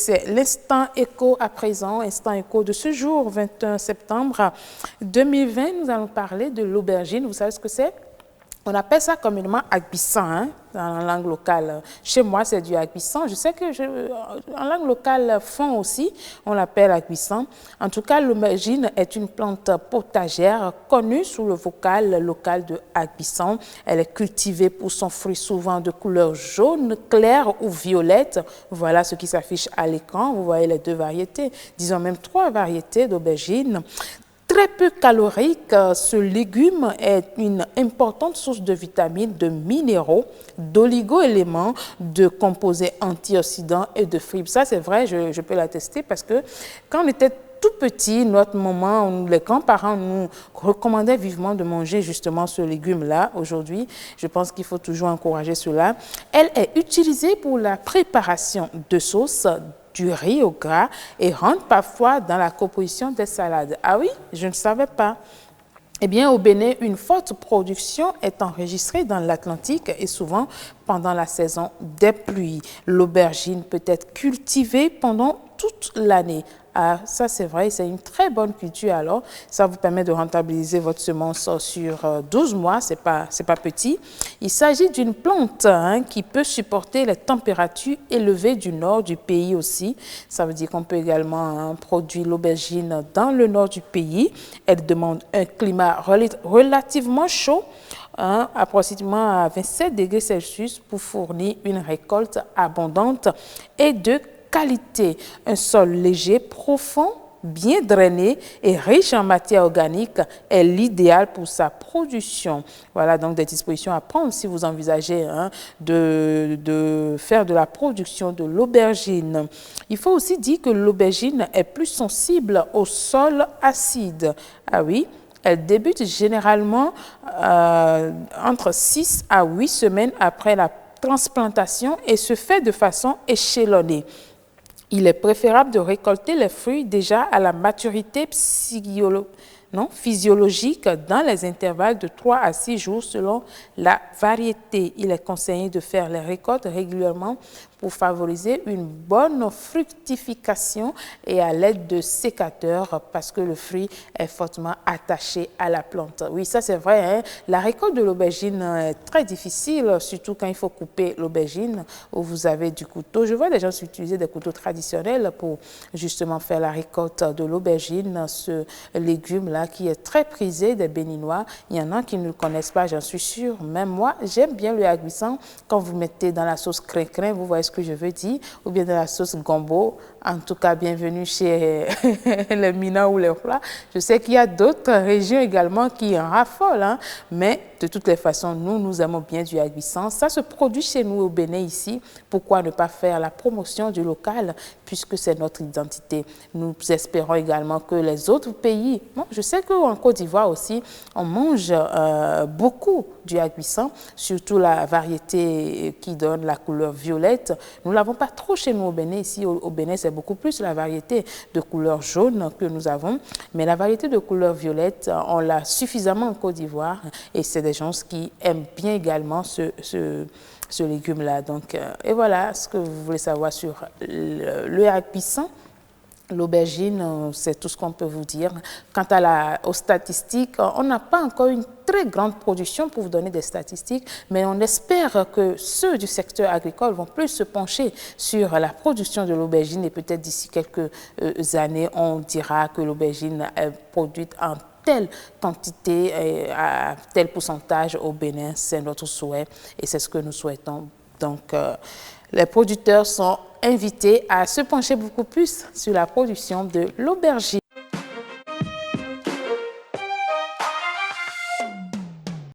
c'est l'instant éco à présent, instant éco de ce jour, 21 septembre 2020. Nous allons parler de l'aubergine. Vous savez ce que c'est? On appelle ça communément agbissan, hein, dans la langue locale. Chez moi, c'est du agbissan. Je sais que en langue locale, fond aussi, on l'appelle agbissan. En tout cas, l'aubergine est une plante potagère connue sous le vocal local de agbissan. Elle est cultivée pour son fruit souvent de couleur jaune, claire ou violette. Voilà ce qui s'affiche à l'écran. Vous voyez les deux variétés, disons même 3 variétés d'aubergine. Très peu calorique, ce légume est une importante source de vitamines, de minéraux, d'oligo-éléments, de composés antioxydants et de fibres. Ça, c'est vrai, je peux l'attester parce que quand on était tout petit, notre maman, les grands-parents nous recommandaient vivement de manger justement ce légume-là. Aujourd'hui, je pense qu'il faut toujours encourager cela. Elle est utilisée pour la préparation de sauces, du riz au gras et rentre parfois dans la composition des salades. Ah oui, je ne savais pas. Eh bien, au Bénin, une forte production est enregistrée dans l'Atlantique et souvent pendant la saison des pluies. L'aubergine peut être cultivée pendant toute l'année. Ah, ça c'est vrai, c'est une très bonne culture alors. Ça vous permet de rentabiliser votre semence sur 12 mois, c'est pas petit. Il s'agit d'une plante qui peut supporter les températures élevées du nord du pays aussi. Ça veut dire qu'on peut également produire l'aubergine dans le nord du pays. Elle demande un climat relativement chaud, approximativement à 27 degrés Celsius pour fournir une récolte abondante et de qualité. Un sol léger, profond, bien drainé et riche en matière organique est l'idéal pour sa production. Voilà donc des dispositions à prendre si vous envisagez de faire de la production de l'aubergine. Il faut aussi dire que l'aubergine est plus sensible au sol acide. Ah oui. Elle débute généralement entre 6 à 8 semaines après la transplantation et se fait de façon échelonnée. Il est préférable de récolter les fruits déjà à la maturité physiologique dans les intervalles de 3 à 6 jours selon la variété. Il est conseillé de faire les récoltes régulièrement pour favoriser une bonne fructification et à l'aide de sécateurs parce que le fruit est fortement attaché à la plante. Oui, ça c'est vrai, la récolte de l'aubergine est très difficile, surtout quand il faut couper l'aubergine où vous avez du couteau. Je vois des gens utiliser des couteaux traditionnels pour justement faire la récolte de l'aubergine, ce légume-là qui est très prisé des Béninois. Il y en a qui ne le connaissent pas, j'en suis sûre. Même moi, j'aime bien le agbissan. Quand vous mettez dans la sauce crin-crin, vous voyez ce que je veux dire, ou bien dans la sauce gombo. En tout cas, bienvenue chez les Mina ou les Fla. Je sais qu'il y a d'autres régions également qui en raffolent, mais de toutes les façons, nous aimons bien du agbissan. Ça se produit chez nous au Bénin ici. Pourquoi ne pas faire la promotion du local puisque c'est notre identité? Nous espérons également que les autres pays, je sais qu'en Côte d'Ivoire aussi, on mange beaucoup du agbissan, surtout la variété qui donne la couleur violette. Nous ne l'avons pas trop chez nous au Bénin. Ici, au Bénin, c'est beaucoup plus la variété de couleur jaune que nous avons. Mais la variété de couleur violette, on l'a suffisamment en Côte d'Ivoire. Et c'est des gens qui aiment bien également ce légume-là. Donc, et voilà ce que vous voulez savoir sur le agbissan. L'aubergine, c'est tout ce qu'on peut vous dire. Quant aux statistiques, on n'a pas encore une très grande production pour vous donner des statistiques, mais on espère que ceux du secteur agricole vont plus se pencher sur la production de l'aubergine et peut-être d'ici quelques années, on dira que l'aubergine est produite en telle quantité, à tel pourcentage au Bénin. C'est notre souhait et c'est ce que nous souhaitons. Donc, les producteurs sont invités à se pencher beaucoup plus sur la production de l'aubergine.